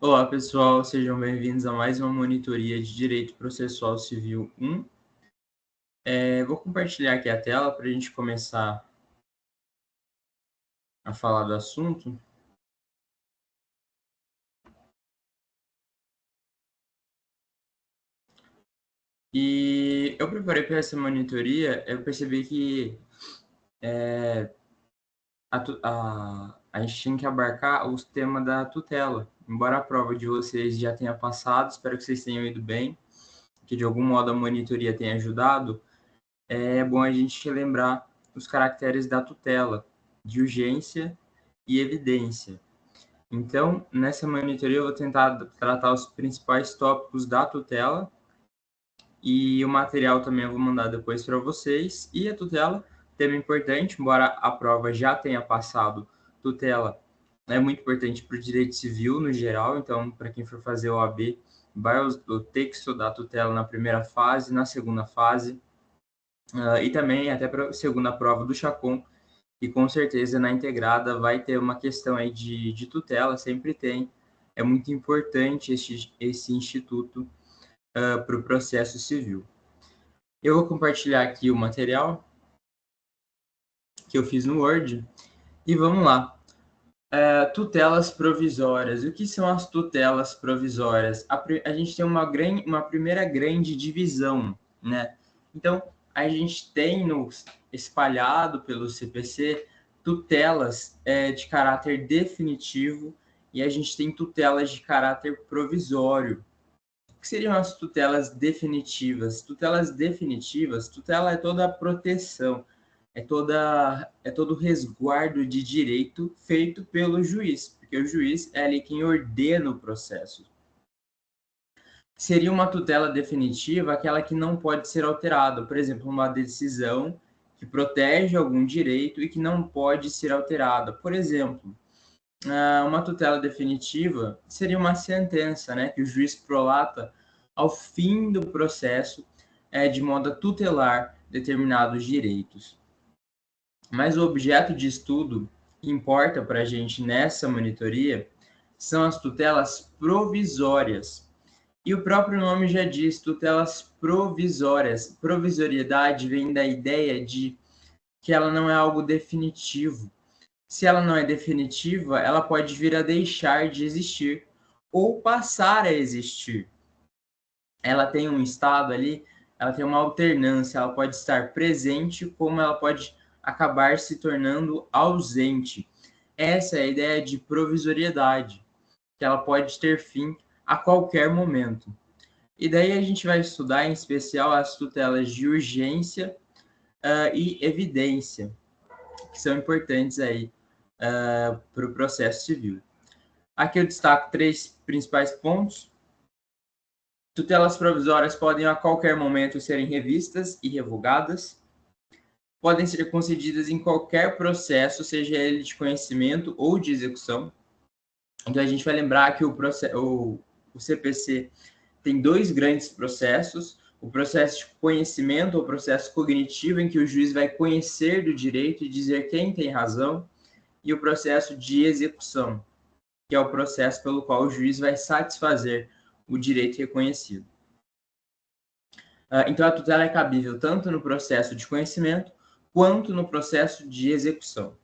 Olá, pessoal, sejam bem-vindos a mais uma monitoria de Direito Processual Civil 1. Vou compartilhar aqui a tela para a gente começar a falar do assunto. E eu preparei para essa monitoria, eu percebi que a gente tinha que abarcar o tema da tutela. Embora a prova de vocês já tenha passado, espero que vocês tenham ido bem, que de algum modo a monitoria tenha ajudado. É bom a gente relembrar os caracteres da tutela, de urgência e evidência. Então, nessa monitoria, eu vou tentar tratar os principais tópicos da tutela e o material também eu vou mandar depois para vocês. E a tutela, tema importante, embora a prova já tenha passado, tutela é muito importante para o direito civil no geral. Então, para quem for fazer o OAB, vai ter que estudar a tutela na primeira fase, na segunda fase, e também até para a segunda prova do Chacon, e com certeza na integrada vai ter uma questão aí de tutela, sempre tem. É muito importante esse instituto para o processo civil. Eu vou compartilhar aqui o material que eu fiz no Word e vamos lá. Tutelas provisórias. O que são as tutelas provisórias? A gente tem uma primeira grande divisão, né? Então, a gente tem espalhado pelo CPC tutelas de caráter definitivo e a gente tem tutelas de caráter provisório. O que seriam as tutelas definitivas? Tutelas definitivas, tutela é toda a proteção, é todo o resguardo de direito feito pelo juiz, porque o juiz é ali quem ordena o processo. Seria uma tutela definitiva aquela que não pode ser alterada, por exemplo, uma decisão que protege algum direito e que não pode ser alterada. Por exemplo, uma tutela definitiva seria uma sentença, né, que o juiz prolata ao fim do processo, de modo a tutelar determinados direitos. Mas o objeto de estudo que importa para a gente nessa monitoria são as tutelas provisórias. E o próprio nome já diz, tutelas provisórias. Provisoriedade vem da ideia de que ela não é algo definitivo. Se ela não é definitiva, ela pode vir a deixar de existir ou passar a existir. Ela tem um estado ali, ela tem uma alternância, ela pode estar presente, como ela pode acabar se tornando ausente. Essa é a ideia de provisoriedade, que ela pode ter fim a qualquer momento. E daí a gente vai estudar, em especial, as tutelas de urgência e evidência, que são importantes aí para o processo civil. Aqui eu destaco 3 principais pontos. Tutelas provisórias podem a qualquer momento serem revistas e revogadas. Podem ser concedidas em qualquer processo, seja ele de conhecimento ou de execução. Então, a gente vai lembrar que o CPC tem 2 grandes processos. O processo de conhecimento, ou processo cognitivo, em que o juiz vai conhecer do direito e dizer quem tem razão. E o processo de execução, que é o processo pelo qual o juiz vai satisfazer o direito reconhecido. Então, a tutela é cabível tanto no processo de conhecimento quanto no processo de execução.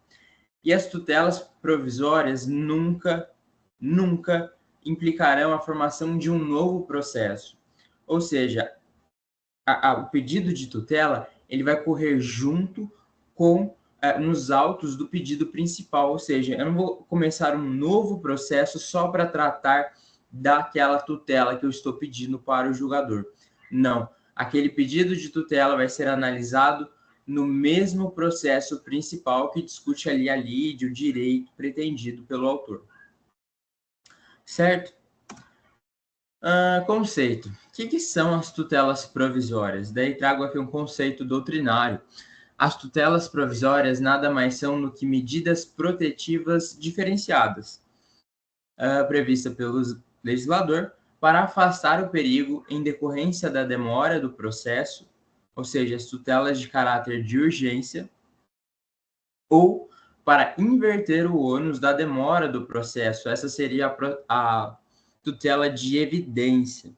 E as tutelas provisórias nunca implicarão a formação de um novo processo. Ou seja, o pedido de tutela ele vai correr junto com nos autos do pedido principal, ou seja, eu não vou começar um novo processo só para tratar daquela tutela que eu estou pedindo para o julgador. Não, aquele pedido de tutela vai ser analisado no mesmo processo principal que discute ali a lide, o direito pretendido pelo autor. Certo? Conceito. O que são as tutelas provisórias? Daí trago aqui um conceito doutrinário. As tutelas provisórias nada mais são do que medidas protetivas diferenciadas, prevista pelo legislador para afastar o perigo em decorrência da demora do processo, ou seja, as tutelas de caráter de urgência, ou para inverter o ônus da demora do processo. Essa seria a tutela de evidência.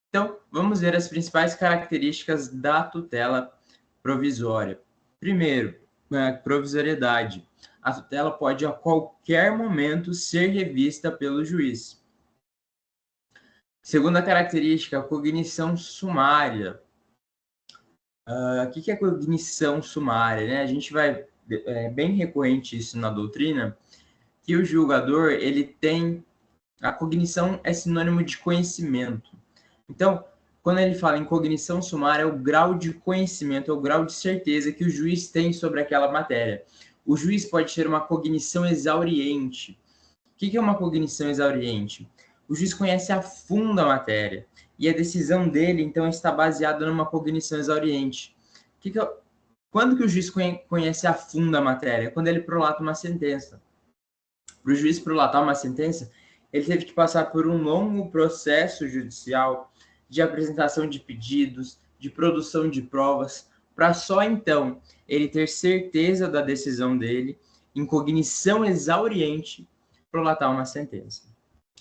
Então, vamos ver as principais características da tutela provisória. Primeiro, provisoriedade. A tutela pode a qualquer momento ser revista pelo juiz. Segunda característica, cognição sumária. O que é cognição sumária, né? A gente vai, é bem recorrente isso na doutrina, que o julgador, ele tem, a cognição é sinônimo de conhecimento. Então, quando ele fala em cognição sumária, é o grau de conhecimento, é o grau de certeza que o juiz tem sobre aquela matéria. O juiz pode ter uma cognição exauriente. O que é uma cognição exauriente? O juiz conhece a fundo a matéria e a decisão dele, então, está baseada numa cognição exauriente. Quando que o juiz conhece a fundo a matéria? Quando ele prolata uma sentença. Para o juiz prolatar uma sentença, ele teve que passar por um longo processo judicial de apresentação de pedidos, de produção de provas, para só então ele ter certeza da decisão dele, em cognição exauriente, prolatar uma sentença.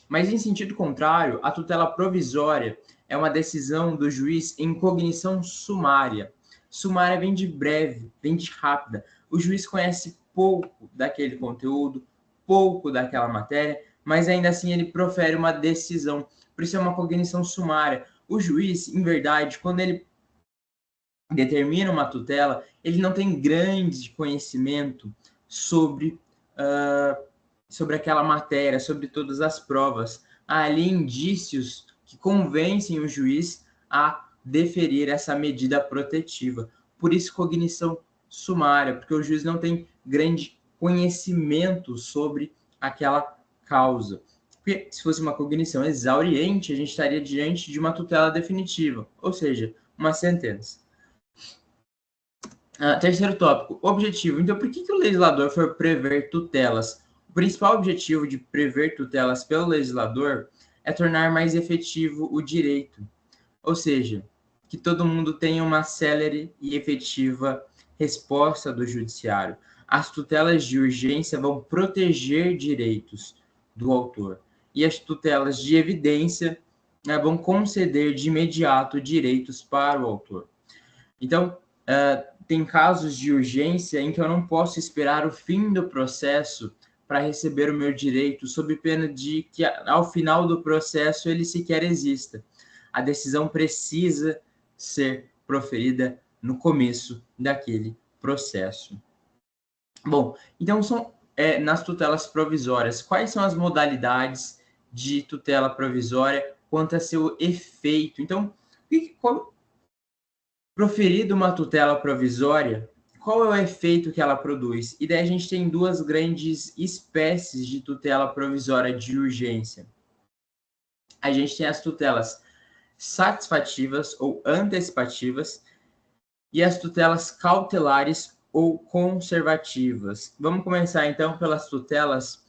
Mas em sentido contrário, a tutela provisória é uma decisão do juiz em cognição sumária. Sumária vem de breve, vem de rápida. O juiz conhece pouco daquele conteúdo, pouco daquela matéria, mas ainda assim ele profere uma decisão. Por isso é uma cognição sumária. O juiz, em verdade, quando ele determina uma tutela, ele não tem grande conhecimento sobre aquela matéria, sobre todas as provas. Há ali indícios que convencem o juiz a deferir essa medida protetiva. Por isso, cognição sumária, porque o juiz não tem grande conhecimento sobre aquela causa. Porque se fosse uma cognição exauriente, a gente estaria diante de uma tutela definitiva, ou seja, uma sentença. Terceiro tópico, objetivo. Então, por que o legislador foi prever tutelas? O principal objetivo de prever tutelas pelo legislador é tornar mais efetivo o direito, ou seja, que todo mundo tenha uma célere e efetiva resposta do judiciário. As tutelas de urgência vão proteger direitos do autor e as tutelas de evidência vão conceder de imediato direitos para o autor. Então, tem casos de urgência em que eu não posso esperar o fim do processo para receber o meu direito, sob pena de que, ao final do processo, ele sequer exista. A decisão precisa ser proferida no começo daquele processo. Bom, então, nas tutelas provisórias, quais são as modalidades de tutela provisória quanto a seu efeito? Então, proferida uma tutela provisória, qual é o efeito que ela produz? E daí a gente tem duas grandes espécies de tutela provisória de urgência. A gente tem as tutelas satisfativas ou antecipativas e as tutelas cautelares ou conservativas. Vamos começar então pelas tutelas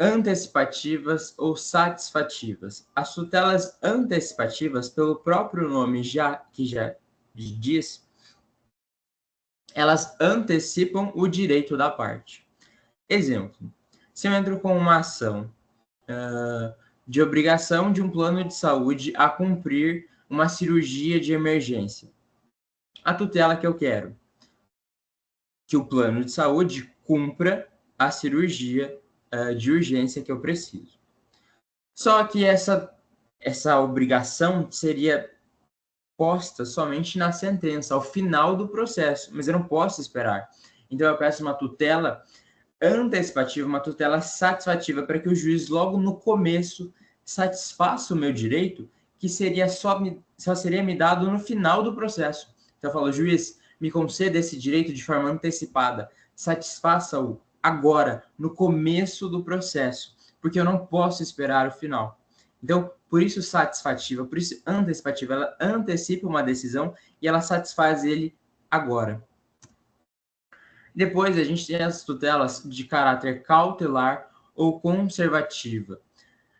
antecipativas ou satisfativas. As tutelas antecipativas, pelo próprio nome que já diz, elas antecipam o direito da parte. Exemplo, se eu entro com uma ação de obrigação de um plano de saúde a cumprir uma cirurgia de emergência, a tutela que eu quero, que o plano de saúde cumpra a cirurgia de urgência que eu preciso. Só que essa obrigação seria posta somente na sentença, ao final do processo, mas eu não posso esperar. Então eu peço uma tutela antecipativa, uma tutela satisfativa, para que o juiz logo no começo satisfaça o meu direito, que só seria me dado no final do processo. Então eu falo, juiz, me conceda esse direito de forma antecipada, satisfaça-o agora, no começo do processo, porque eu não posso esperar o final. Então, por isso satisfativa, por isso antecipativa, ela antecipa uma decisão e ela satisfaz ele agora. Depois, a gente tem as tutelas de caráter cautelar ou conservativa.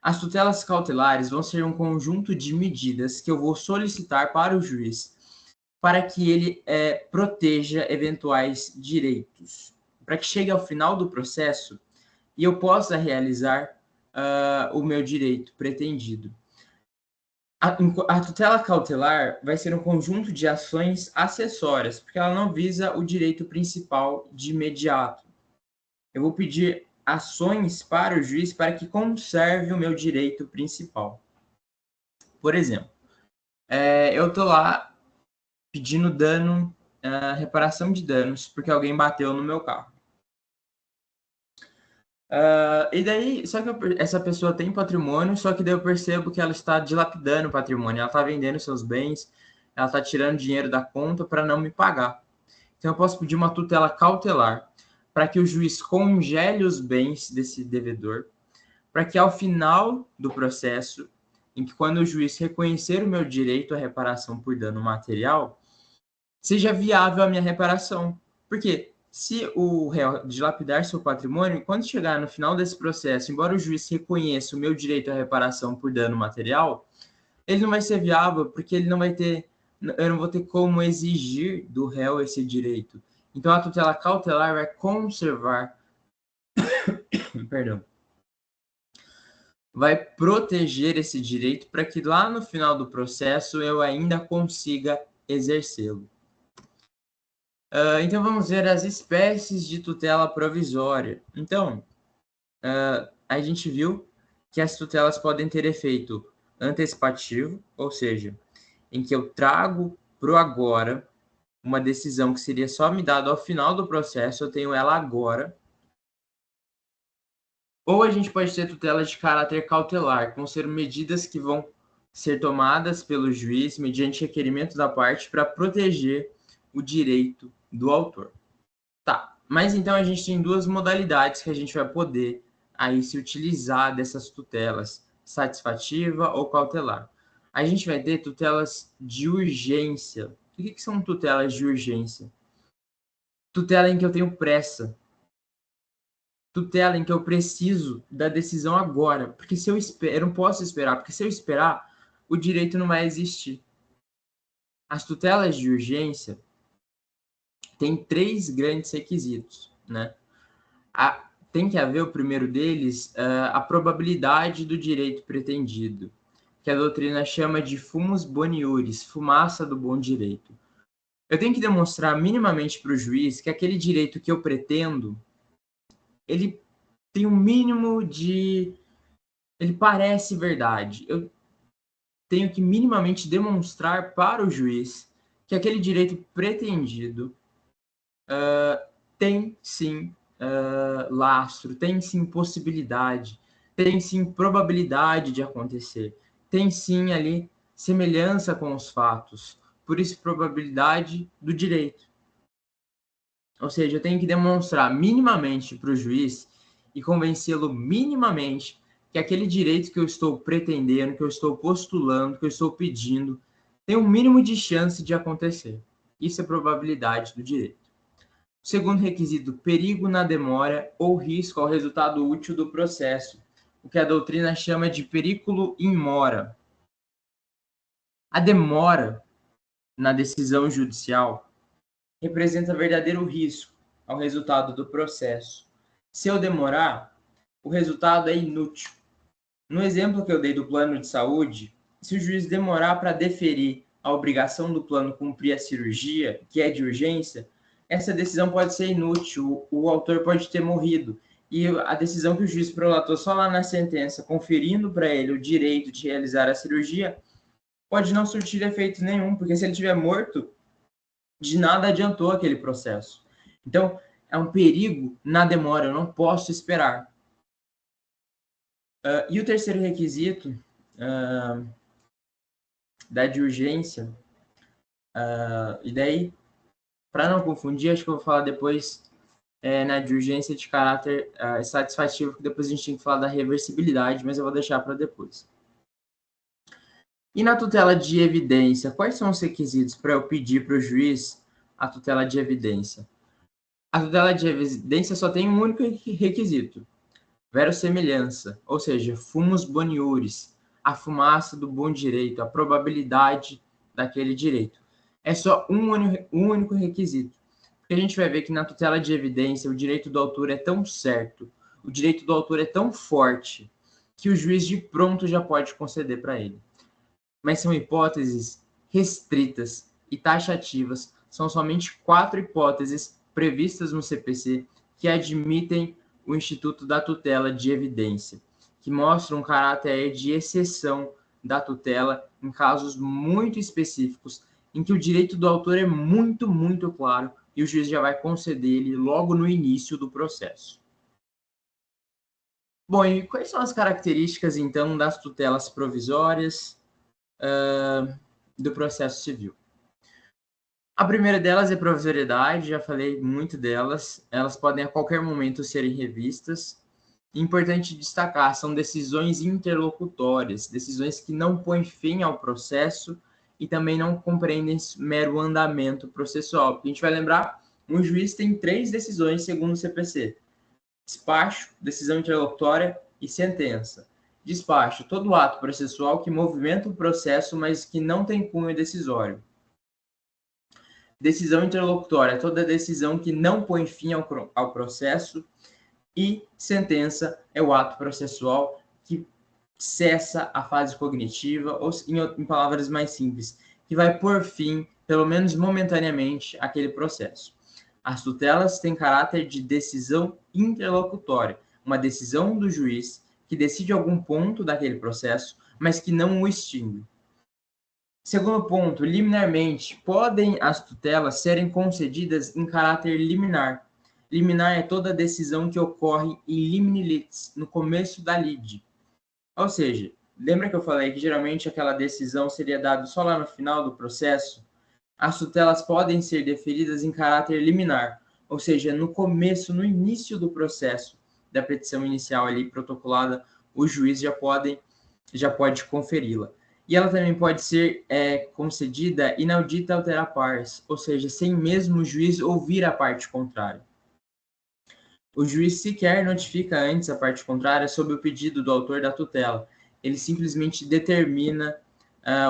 As tutelas cautelares vão ser um conjunto de medidas que eu vou solicitar para o juiz para que ele proteja eventuais direitos, para que chegue ao final do processo e eu possa realizar o meu direito pretendido. A tutela cautelar vai ser um conjunto de ações acessórias, porque ela não visa o direito principal de imediato. Eu vou pedir ações para o juiz para que conserve o meu direito principal. Por exemplo, eu estou lá pedindo dano, reparação de danos, porque alguém bateu no meu carro. E daí, só que essa pessoa tem patrimônio, só que daí eu percebo que ela está dilapidando o patrimônio, ela está vendendo seus bens, ela está tirando dinheiro da conta para não me pagar. Então eu posso pedir uma tutela cautelar para que o juiz congele os bens desse devedor, para que ao final do processo, em que quando o juiz reconhecer o meu direito à reparação por dano material, seja viável a minha reparação. Por quê? Se o réu dilapidar seu patrimônio, quando chegar no final desse processo, embora o juiz reconheça o meu direito à reparação por dano material, ele não vai ser viável porque ele não vai ter, eu não vou ter como exigir do réu esse direito. Então a tutela cautelar vai conservar, perdão, vai proteger esse direito para que lá no final do processo eu ainda consiga exercê-lo. Então, vamos ver as espécies de tutela provisória. Então, a gente viu que as tutelas podem ter efeito antecipativo, ou seja, em que eu trago para o agora uma decisão que seria só me dada ao final do processo, eu tenho ela agora. Ou a gente pode ter tutelas de caráter cautelar, que vão ser medidas que vão ser tomadas pelo juiz mediante requerimento da parte para proteger o direito do autor. Tá, mas então a gente tem duas modalidades que a gente vai poder aí se utilizar dessas tutelas, satisfativa ou cautelar. A gente vai ter tutelas de urgência. O que são tutelas de urgência? Tutela em que eu tenho pressa. Tutela em que eu preciso da decisão agora. Porque se eu não posso esperar, porque se eu esperar, o direito não vai existir. As tutelas de urgência têm 3 grandes requisitos, né? Tem que haver, o primeiro deles, a probabilidade do direito pretendido, que a doutrina chama de fumus boniuris, fumaça do bom direito. Eu tenho que demonstrar minimamente para o juiz que aquele direito que eu pretendo, ele tem um mínimo de... ele parece verdade. Eu tenho que minimamente demonstrar para o juiz que aquele direito pretendido tem, sim, lastro, tem, sim, possibilidade, tem, sim, probabilidade de acontecer, tem, sim, ali semelhança com os fatos, por isso probabilidade do direito. Ou seja, eu tenho que demonstrar minimamente para o juiz e convencê-lo minimamente que aquele direito que eu estou pretendendo, que eu estou postulando, que eu estou pedindo, tem um mínimo de chance de acontecer. Isso é probabilidade do direito. O segundo requisito, perigo na demora ou risco ao resultado útil do processo, o que a doutrina chama de periculo in mora. A demora na decisão judicial representa verdadeiro risco ao resultado do processo. Se eu demorar, o resultado é inútil. No exemplo que eu dei do plano de saúde, se o juiz demorar para deferir a obrigação do plano cumprir a cirurgia, que é de urgência, essa decisão pode ser inútil, o autor pode ter morrido. E a decisão que o juiz prolatou só lá na sentença, conferindo para ele o direito de realizar a cirurgia, pode não surtir efeito nenhum, porque se ele estiver morto, de nada adiantou aquele processo. Então, é um perigo na demora, eu não posso esperar. E o terceiro requisito da de urgência, e daí, para não confundir, acho que eu vou falar depois na de urgência de caráter satisfativo, que depois a gente tem que falar da reversibilidade, mas eu vou deixar para depois. E na tutela de evidência, quais são os requisitos para eu pedir para o juiz a tutela de evidência? A tutela de evidência só tem um único requisito, verossemelhança, ou seja, fumus boniuris, a fumaça do bom direito, a probabilidade daquele direito. É só um único requisito. Porque a gente vai ver que na tutela de evidência o direito do autor é tão certo, o direito do autor é tão forte, que o juiz de pronto já pode conceder para ele. Mas são hipóteses restritas e taxativas. São somente 4 hipóteses previstas no CPC que admitem o Instituto da Tutela de Evidência, que mostram um caráter de exceção da tutela em casos muito específicos, em que o direito do autor é muito, muito claro e o juiz já vai conceder ele logo no início do processo. Bom, e quais são as características, então, das tutelas provisórias do processo civil? A primeira delas é provisoriedade, já falei muito delas. Elas podem a qualquer momento serem revistas. Importante destacar, são decisões interlocutórias, decisões que não põem fim ao processo e também não compreendem mero andamento processual. Porque a gente vai lembrar, um juiz tem 3 decisões segundo o CPC: despacho, decisão interlocutória e sentença. Despacho, todo ato processual que movimenta o processo, mas que não tem cunho decisório. Decisão interlocutória, toda decisão que não põe fim ao processo. E sentença é o ato processual que cessa a fase cognitiva, ou, em palavras mais simples, que vai pôr fim, pelo menos momentaneamente, àquele processo. As tutelas têm caráter de decisão interlocutória, uma decisão do juiz que decide algum ponto daquele processo, mas que não o extingue. Segundo ponto, liminarmente, podem as tutelas serem concedidas em caráter liminar. Liminar é toda decisão que ocorre em limine litis, no começo da lide. Ou seja, lembra que eu falei que geralmente aquela decisão seria dada só lá no final do processo? As tutelas podem ser deferidas em caráter liminar, ou seja, no começo, no início do processo da petição inicial ali protocolada, o juiz já pode conferi-la. E ela também pode ser concedida inaudita altera pars, ou seja, sem mesmo o juiz ouvir a parte contrária. O juiz sequer notifica antes a parte contrária sobre o pedido do autor da tutela. Ele simplesmente determina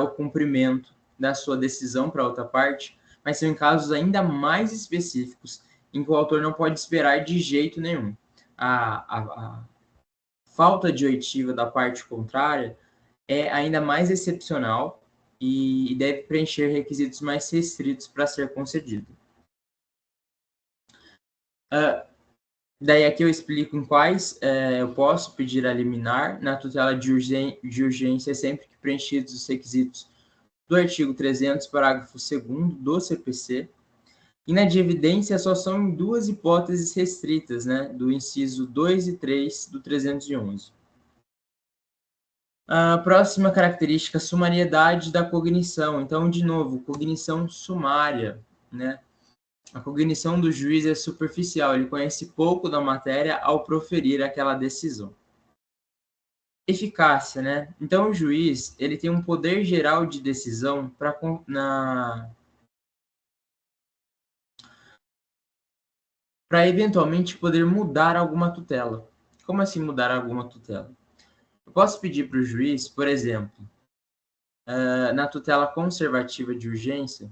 o cumprimento da sua decisão para outra parte, mas são em casos ainda mais específicos, em que o autor não pode esperar de jeito nenhum. A falta de oitiva da parte contrária é ainda mais excepcional e deve preencher requisitos mais restritos para ser concedido. Daí aqui eu explico em quais eu posso pedir a liminar na tutela de urgência sempre que preenchidos os requisitos do artigo 300, parágrafo 2º do CPC. E na de evidência só são em 2 hipóteses restritas, né, do inciso 2 e 3 do 311. A próxima característica, sumariedade da cognição. Então, de novo, cognição sumária, né? A cognição do juiz é superficial, ele conhece pouco da matéria ao proferir aquela decisão. Eficácia, né? Então, o juiz ele tem um poder geral de decisão para eventualmente poder mudar alguma tutela. Como assim mudar alguma tutela? Eu posso pedir para o juiz, por exemplo, na tutela conservativa de urgência,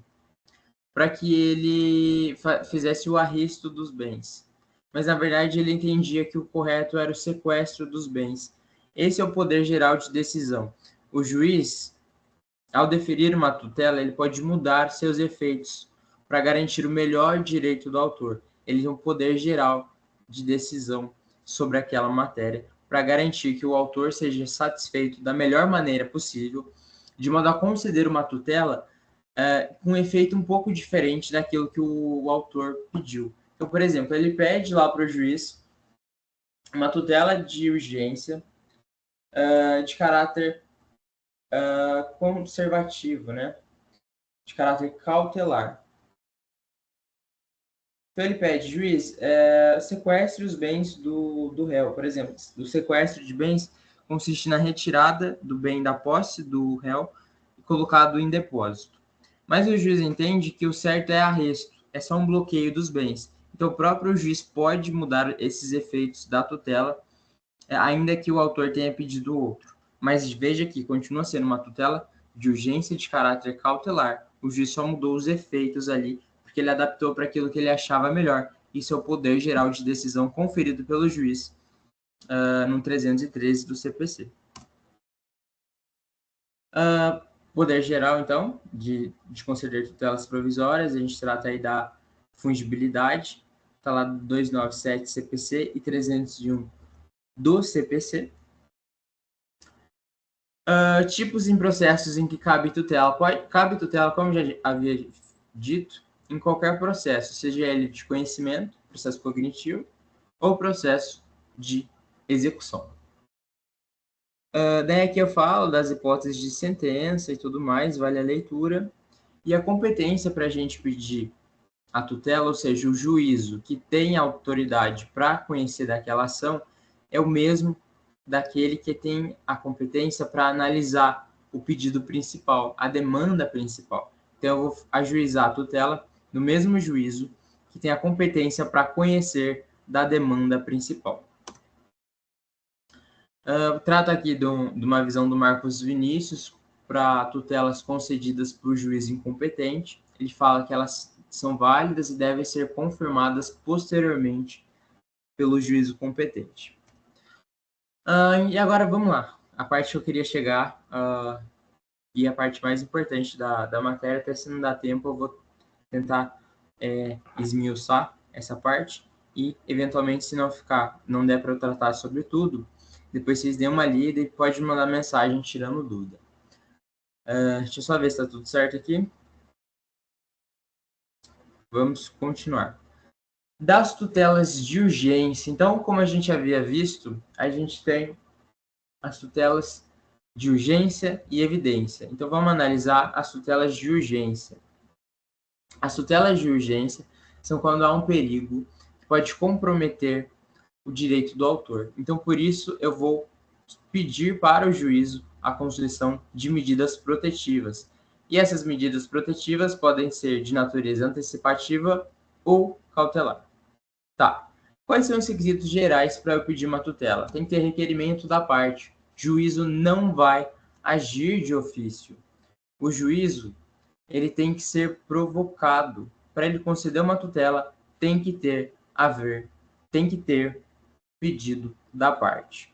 para que ele fizesse o arresto dos bens. Mas, na verdade, ele entendia que o correto era o sequestro dos bens. Esse é o poder geral de decisão. O juiz, ao deferir uma tutela, ele pode mudar seus efeitos para garantir o melhor direito do autor. Ele tem um poder geral de decisão sobre aquela matéria para garantir que o autor seja satisfeito da melhor maneira possível, de modo a conceder uma tutela com um efeito um pouco diferente daquilo que o autor pediu. Então, por exemplo, ele pede lá para o juiz uma tutela de urgência de caráter conservativo, né? De caráter cautelar. Então, ele pede, juiz, sequestre os bens do réu. Por exemplo, o sequestro de bens consiste na retirada do bem da posse do réu e colocado em depósito. Mas o juiz entende que o certo é arresto, é só um bloqueio dos bens. Então, o próprio juiz pode mudar esses efeitos da tutela, ainda que o autor tenha pedido outro. Mas veja que continua sendo uma tutela de urgência de caráter cautelar. O juiz só mudou os efeitos ali, porque ele adaptou para aquilo que ele achava melhor. Isso é o poder geral de decisão conferido pelo juiz no 313 do CPC. Poder geral, então, de conceder tutelas provisórias, a gente trata aí da fungibilidade, está lá 297 CPC e 301 do CPC. Tipos em processos em que cabe tutela. Cabe tutela, como já havia dito, em qualquer processo, seja ele de conhecimento, processo cognitivo, ou processo de execução. Daí aqui eu falo das hipóteses de sentença e tudo mais, vale a leitura. E a competência para a gente pedir a tutela, ou seja, o juízo que tem autoridade para conhecer daquela ação, é o mesmo daquele que tem a competência para analisar o pedido principal, a demanda principal. Então, eu vou ajuizar a tutela no mesmo juízo que tem a competência para conhecer da demanda principal. Trata aqui de uma visão do Marcos Vinícius para tutelas concedidas por juiz incompetente. Ele fala que elas são válidas e devem ser confirmadas posteriormente pelo juízo competente. E agora vamos lá. A parte que eu queria chegar e a parte mais importante da matéria, até se não dá tempo, eu vou tentar esmiuçar essa parte e, eventualmente, se não der para eu tratar sobre tudo, depois vocês dêem uma lida e pode mandar mensagem tirando dúvida. Deixa eu só ver se está tudo certo aqui. Vamos continuar. Das tutelas de urgência. Então, como a gente havia visto, a gente tem as tutelas de urgência e evidência. Então, vamos analisar as tutelas de urgência. As tutelas de urgência são quando há um perigo que pode comprometer o direito do autor. Então, por isso, eu vou pedir para o juízo a constituição de medidas protetivas. E essas medidas protetivas podem ser de natureza antecipativa ou cautelar. Tá. Quais são os requisitos gerais para eu pedir uma tutela? Tem que ter requerimento da parte. O juízo não vai agir de ofício. O juízo, ele tem que ser provocado. Para ele conceder uma tutela, tem que ter pedido da parte.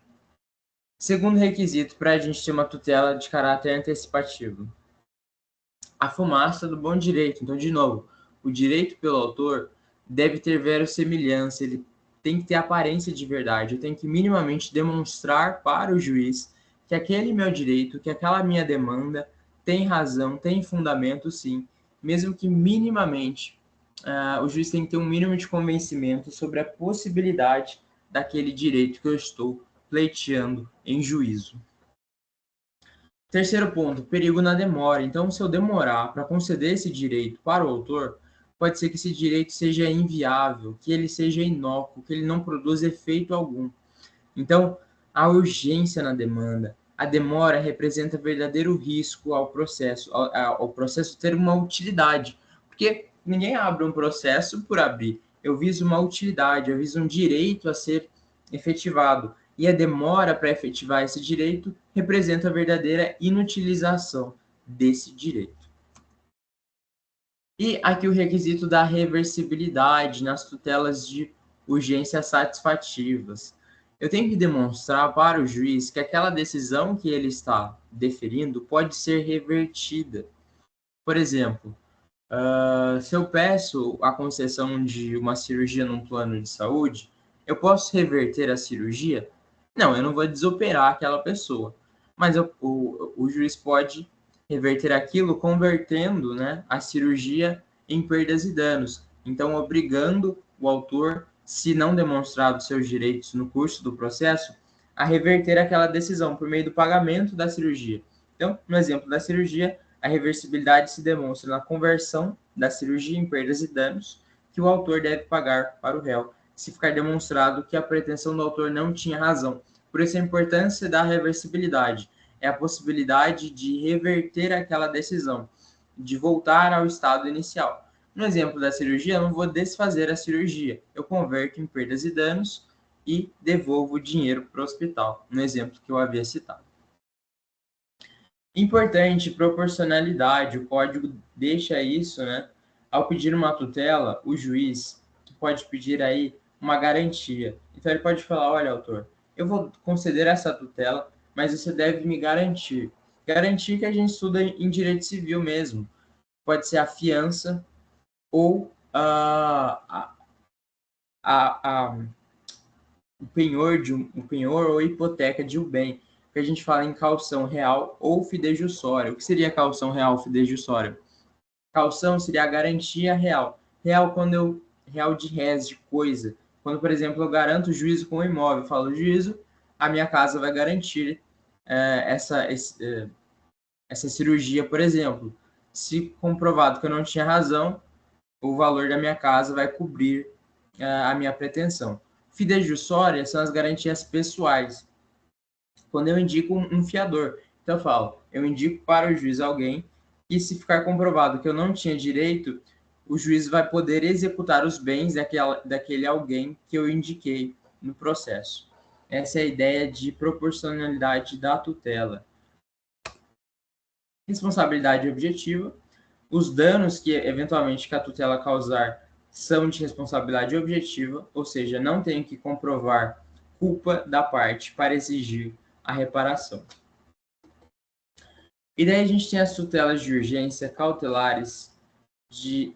Segundo requisito para a gente ter uma tutela de caráter antecipativo: a fumaça do bom direito. Então, de novo, o direito pelo autor deve ter verossimilhança, ele tem que ter aparência de verdade. Eu tenho que minimamente demonstrar para o juiz que aquele meu direito, que aquela minha demanda tem razão, tem fundamento, sim, mesmo que minimamente o juiz tem que ter um mínimo de convencimento sobre a possibilidade daquele direito que eu estou pleiteando em juízo. Terceiro ponto, perigo na demora. Então, se eu demorar para conceder esse direito para o autor, pode ser que esse direito seja inviável, que ele seja inócuo, que ele não produza efeito algum. Então, a urgência na demanda, a demora representa verdadeiro risco ao processo ter uma utilidade, porque ninguém abre um processo por abrir. Eu viso uma utilidade, eu viso um direito a ser efetivado. E a demora para efetivar esse direito representa a verdadeira inutilização desse direito. E aqui o requisito da reversibilidade nas tutelas de urgência satisfativas. Eu tenho que demonstrar para o juiz que aquela decisão que ele está deferindo pode ser revertida. Por exemplo, se eu peço a concessão de uma cirurgia num plano de saúde, eu posso reverter a cirurgia? Não, eu não vou desoperar aquela pessoa, mas o juiz pode reverter aquilo convertendo, né, a cirurgia em perdas e danos. Então, obrigando o autor, se não demonstrado seus direitos no curso do processo, a reverter aquela decisão por meio do pagamento da cirurgia. Então, no exemplo da cirurgia, a reversibilidade se demonstra na conversão da cirurgia em perdas e danos que o autor deve pagar para o réu, se ficar demonstrado que a pretensão do autor não tinha razão. Por isso a importância da reversibilidade é a possibilidade de reverter aquela decisão, de voltar ao estado inicial. No exemplo da cirurgia, eu não vou desfazer a cirurgia, eu converto em perdas e danos e devolvo o dinheiro para o hospital, no exemplo que eu havia citado. Importante, proporcionalidade, o código deixa isso, né? Ao pedir uma tutela, o juiz pode pedir aí uma garantia. Então ele pode falar, olha, autor, eu vou conceder essa tutela, mas você deve me garantir. Garantir que a gente estuda em direito civil mesmo. Pode ser a fiança ou o penhor ou hipoteca de um bem, que a gente fala em caução real ou fidejussória. O que seria caução real ou fidejussória? Caução seria a garantia real. Real de res, de coisa. Quando, por exemplo, eu garanto o juízo com o imóvel, eu falo juízo, a minha casa vai garantir essa cirurgia, por exemplo. Se comprovado que eu não tinha razão, o valor da minha casa vai cobrir a minha pretensão. Fidejussória são as garantias pessoais. Quando eu indico um fiador, então eu falo, eu indico para o juiz alguém e se ficar comprovado que eu não tinha direito, o juiz vai poder executar os bens daquele alguém que eu indiquei no processo. Essa é a ideia de proporcionalidade da tutela. Responsabilidade objetiva. Os danos que eventualmente a tutela causar são de responsabilidade objetiva, ou seja, não tenho que comprovar culpa da parte para exigir a reparação. E daí a gente tem as tutelas de urgência cautelares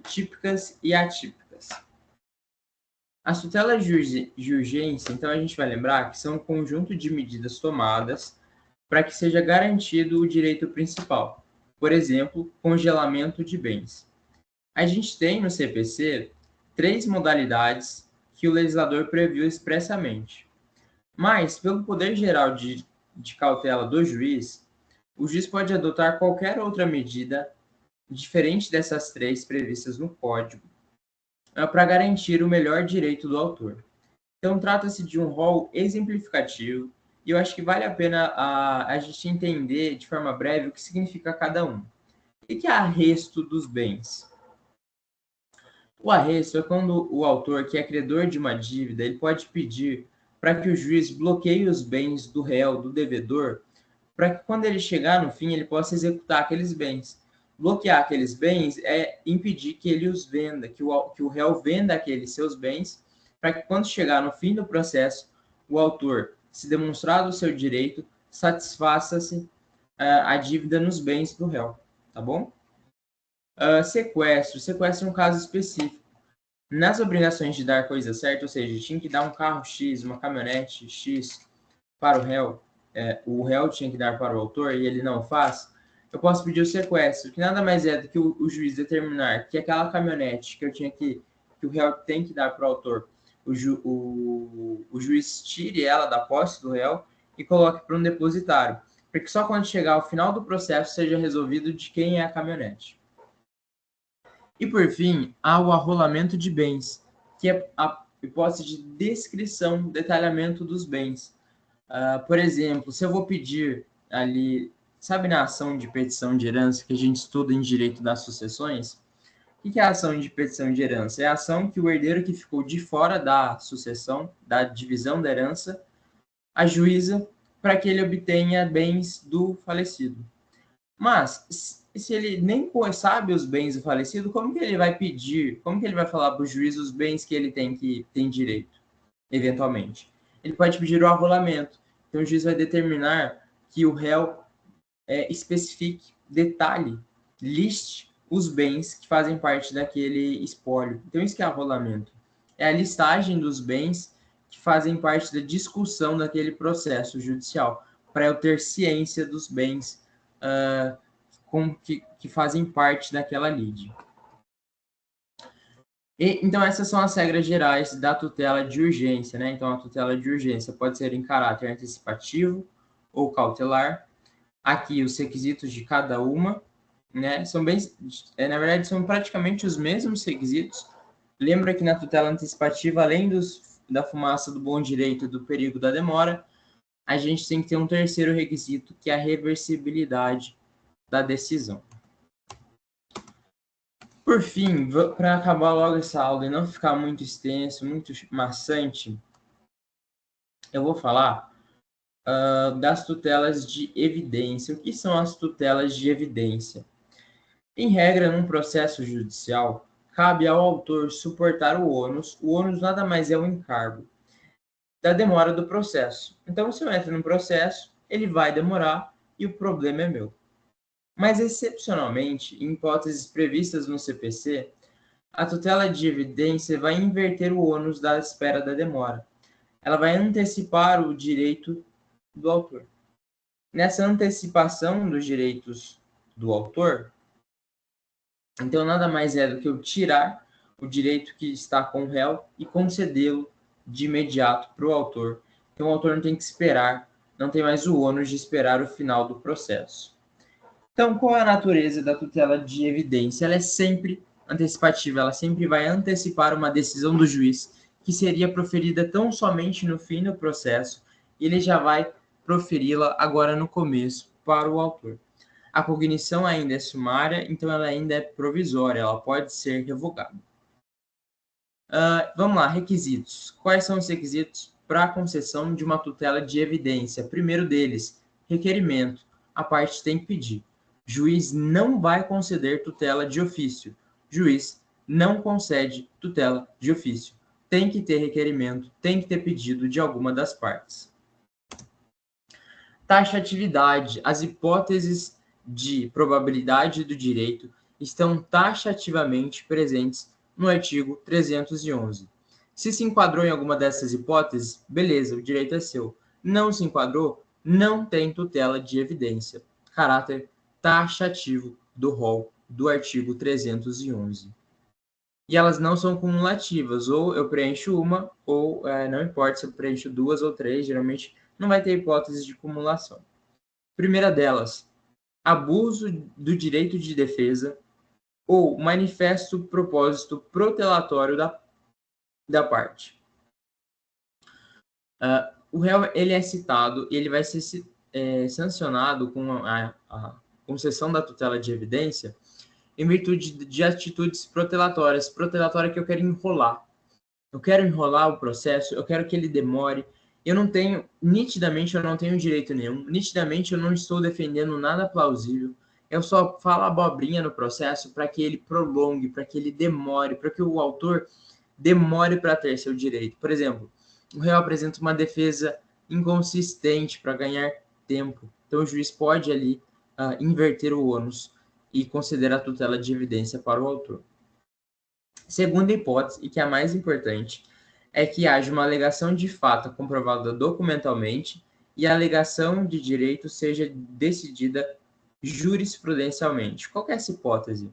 típicas e atípicas. As tutelas de urgência, então a gente vai lembrar que são um conjunto de medidas tomadas para que seja garantido o direito principal. Por exemplo, congelamento de bens. A gente tem no CPC 3 modalidades que o legislador previu expressamente. Mas, pelo poder geral de cautela do juiz, o juiz pode adotar qualquer outra medida diferente dessas 3 previstas no Código para garantir o melhor direito do autor. Então, trata-se de um rol exemplificativo e eu acho que vale a pena a gente entender de forma breve o que significa cada um. O que é arresto dos bens? O arresto é quando o autor, que é credor de uma dívida, ele pode pedir para que o juiz bloqueie os bens do réu, do devedor, para que quando ele chegar no fim, ele possa executar aqueles bens. Bloquear aqueles bens é impedir que ele os venda, que o réu venda aqueles seus bens, para que quando chegar no fim do processo, o autor, se demonstrado o seu direito, satisfaça-se a dívida nos bens do réu, tá bom? Sequestro é um caso específico. Nas obrigações de dar coisa certa, ou seja, tinha que dar um carro X, uma caminhonete X para o réu tinha que dar para o autor e ele não faz, eu posso pedir o sequestro, que nada mais é do que o juiz determinar que aquela caminhonete que o réu tem que dar para o autor, o juiz tire ela da posse do réu e coloque para um depositário, para que só quando chegar ao final do processo seja resolvido de quem é a caminhonete. E, por fim, há o arrolamento de bens, que é a hipótese de descrição, detalhamento dos bens. Por exemplo, se eu vou pedir ali, sabe na ação de petição de herança que a gente estuda em direito das sucessões? O que é a ação de petição de herança? É a ação que o herdeiro que ficou de fora da sucessão, da divisão da herança, ajuiza para que ele obtenha bens do falecido. Mas, se ele nem sabe os bens do falecido, como que ele vai pedir, como que ele vai falar para o juiz os bens que ele tem direito, eventualmente? Ele pode pedir o arrolamento. Então, o juiz vai determinar que o réu especifique, detalhe, liste os bens que fazem parte daquele espólio. Então, isso que é arrolamento. É a listagem dos bens que fazem parte da discussão daquele processo judicial, para eu ter ciência dos bens que fazem parte daquela lide. Então, essas são as regras gerais da tutela de urgência, né? Então, a tutela de urgência pode ser em caráter antecipativo ou cautelar. Aqui, os requisitos de cada uma, né? Na verdade, são praticamente os mesmos requisitos. Lembra que na tutela antecipativa, além da fumaça do bom direito e do perigo da demora, a gente tem que ter um terceiro requisito, que é a reversibilidade da decisão. Por fim, para acabar logo essa aula e não ficar muito extenso, muito maçante, eu vou falar das tutelas de evidência. O que são as tutelas de evidência? Em regra, num processo judicial, cabe ao autor suportar o ônus. O ônus nada mais é um encargo. da demora do processo. Então, se eu entro no processo, ele vai demorar e o problema é meu. Mas, excepcionalmente, em hipóteses previstas no CPC, a tutela de evidência vai inverter o ônus da espera da demora. Ela vai antecipar o direito do autor. Nessa antecipação dos direitos do autor, então nada mais é do que eu tirar o direito que está com o réu e concedê-lo de imediato para o autor. Então o autor não tem que esperar, não tem mais o ônus de esperar o final do processo. Então, qual é a natureza da tutela de evidência? Ela é sempre antecipativa, ela sempre vai antecipar uma decisão do juiz que seria proferida tão somente no fim do processo, e ele já vai proferi-la agora no começo para o autor. A cognição ainda é sumária, então ela ainda é provisória, ela pode ser revogada. Vamos lá, requisitos. Quais são os requisitos para a concessão de uma tutela de evidência? Primeiro deles, requerimento. A parte tem que pedir. Juiz não vai conceder tutela de ofício. Juiz não concede tutela de ofício. Tem que ter requerimento, tem que ter pedido de alguma das partes. Taxatividade. As hipóteses de probabilidade do direito estão taxativamente presentes no artigo 311. Se enquadrou em alguma dessas hipóteses, beleza, o direito é seu. Não se enquadrou, não tem tutela de evidência. Caráter taxativo do rol do artigo 311. E elas não são cumulativas, ou eu preencho uma, ou não importa se eu preencho duas ou três, geralmente não vai ter hipótese de cumulação. Primeira delas, abuso do direito de defesa ou manifesto propósito protelatório da parte. O réu ele é citado e ele vai ser sancionado com a concessão da tutela de evidência em virtude de atitudes protelatórias. Protelatória que eu quero enrolar. Eu quero enrolar o processo, eu quero que ele demore. Eu não tenho, nitidamente eu não tenho direito nenhum, nitidamente eu não estou defendendo nada plausível. Eu só falo abobrinha no processo para que ele prolongue, para que ele demore, para que o autor demore para ter seu direito. Por exemplo, o réu apresenta uma defesa inconsistente para ganhar tempo. Então o juiz pode ali inverter o ônus e conceder a tutela de evidência para o autor. Segunda hipótese, e que é a mais importante, é que haja uma alegação de fato comprovada documentalmente e a alegação de direito seja decidida jurisprudencialmente. Qual que é essa hipótese?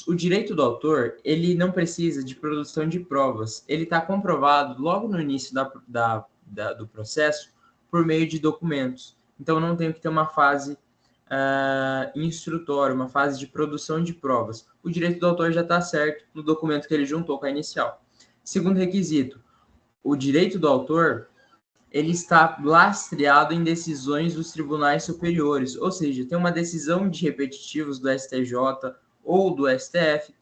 O direito do autor, ele não precisa de produção de provas. Ele está comprovado logo no início do processo por meio de documentos. Então, não tem que ter uma fase instrutória, uma fase de produção de provas. O direito do autor já está certo no documento que ele juntou com a inicial. Segundo requisito, o direito do autor ele está lastreado em decisões dos tribunais superiores, ou seja, tem uma decisão de repetitivos do STJ ou do STF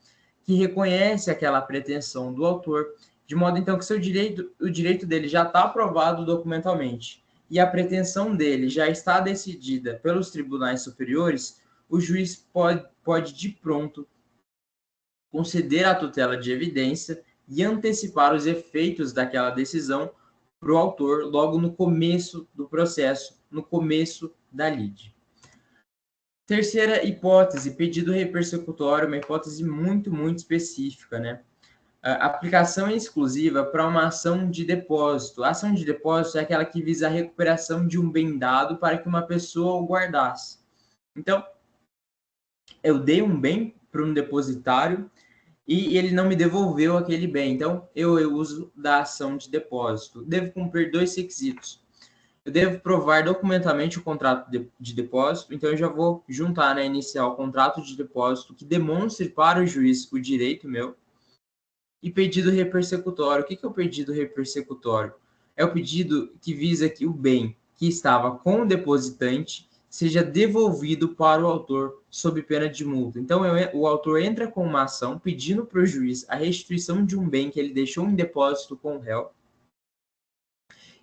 que reconhece aquela pretensão do autor, de modo então que o direito dele já está aprovado documentalmente e a pretensão dele já está decidida pelos tribunais superiores, o juiz pode de pronto conceder a tutela de evidência e antecipar os efeitos daquela decisão para o autor logo no começo do processo, no começo da lide. Terceira hipótese, pedido repersecutório, uma hipótese muito específica, né? A aplicação é exclusiva para uma ação de depósito. A ação de depósito é aquela que visa a recuperação de um bem dado para que uma pessoa o guardasse. Então, eu dei um bem para um depositário e ele não me devolveu aquele bem. Então, eu uso da ação de depósito. Devo cumprir dois requisitos. Eu devo provar documentalmente o contrato de depósito, então eu já vou juntar na inicial o contrato de depósito que demonstre para o juiz o direito meu. E pedido repersecutório. O que é o pedido repersecutório? É o pedido que visa que o bem que estava com o depositante seja devolvido para o autor sob pena de multa. Então, o autor entra com uma ação pedindo para o juiz a restituição de um bem que ele deixou em depósito com o réu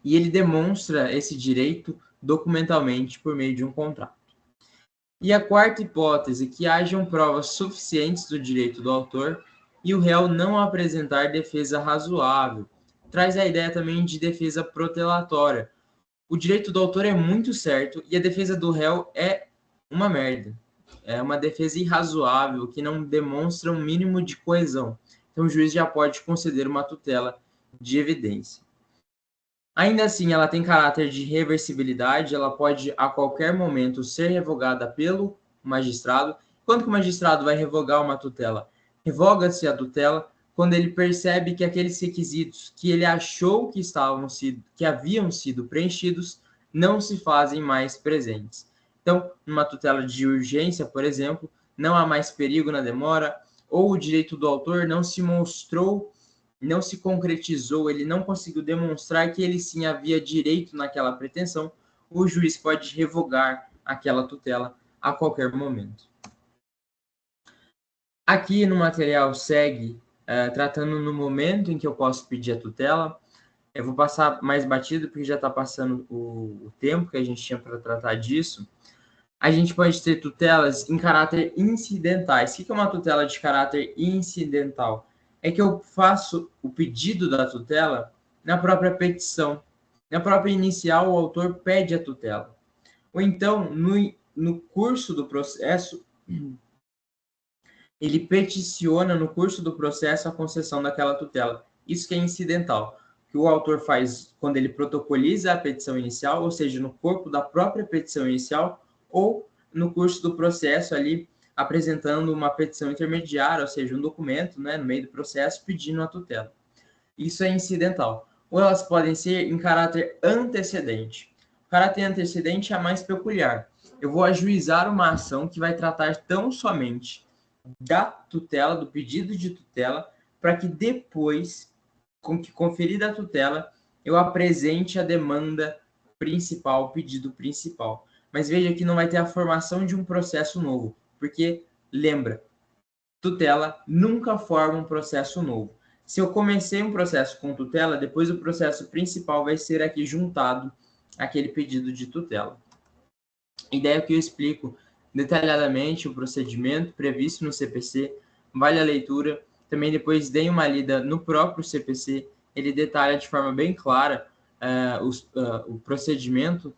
e ele demonstra esse direito documentalmente por meio de um contrato. E a quarta hipótese, que hajam provas suficientes do direito do autor e o réu não apresentar defesa razoável. traz a ideia também de defesa protelatória. O direito do autor é muito certo e a defesa do réu é uma merda. É uma defesa irrazoável que não demonstra um mínimo de coesão. Então o juiz já pode conceder uma tutela de evidência. Ainda assim, ela tem caráter de reversibilidade, ela pode a qualquer momento ser revogada pelo magistrado. Quando que o magistrado vai revogar uma tutela? Revoga-se a tutela quando ele percebe que aqueles requisitos que ele achou que haviam sido preenchidos não se fazem mais presentes. Então, numa tutela de urgência, por exemplo, não há mais perigo na demora, ou o direito do autor não se mostrou, não se concretizou, ele não conseguiu demonstrar que ele sim havia direito naquela pretensão, o juiz pode revogar aquela tutela a qualquer momento. Aqui no material segue tratando no momento em que eu posso pedir a tutela. Eu vou passar mais batido porque já está passando o tempo que a gente tinha para tratar disso. A gente pode ter tutelas em caráter incidentais. O que é uma tutela de caráter incidental? É que eu faço o pedido da tutela na própria petição. Na própria inicial, o autor pede a tutela. Ou então, no curso do processo, ele peticiona no curso do processo a concessão daquela tutela. Isso que é incidental. O que o autor faz quando ele protocoliza a petição inicial, ou seja, no corpo da própria petição inicial, ou no curso do processo ali, apresentando uma petição intermediária, ou seja, um documento, né, no meio do processo, pedindo a tutela. Isso é incidental. Ou elas podem ser em caráter antecedente. O caráter antecedente é a mais peculiar. Eu vou ajuizar uma ação que vai tratar tão somente da tutela, do pedido de tutela, para que depois, com que conferida a tutela, eu apresente a demanda principal, o pedido principal. Mas veja que não vai ter a formação de um processo novo, porque, lembra, tutela nunca forma um processo novo. Se eu comecei um processo com tutela, depois o processo principal vai ser aqui juntado aquele pedido de tutela. Ideia que eu explico detalhadamente o procedimento previsto no CPC, vale a leitura. Também depois dei uma lida no próprio CPC, ele detalha de forma bem clara o procedimento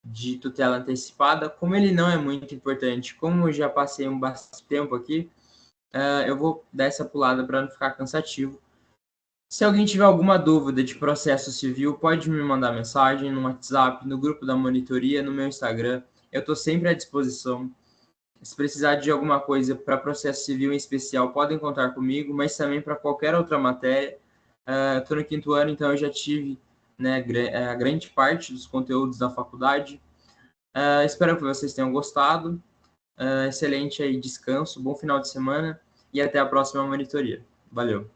de tutela antecipada. Como ele não é muito importante, como eu já passei um bastante tempo aqui, eu vou dar essa pulada para não ficar cansativo. Se alguém tiver alguma dúvida de processo civil, pode me mandar mensagem no WhatsApp, no grupo da monitoria, no meu Instagram. Eu estou sempre à disposição. Se precisar de alguma coisa para processo civil em especial, podem contar comigo, mas também para qualquer outra matéria. Estou no 5º ano, então eu já tive, né, a grande parte dos conteúdos da faculdade. Espero que vocês tenham gostado. Excelente aí descanso, bom final de semana e até a próxima monitoria. Valeu!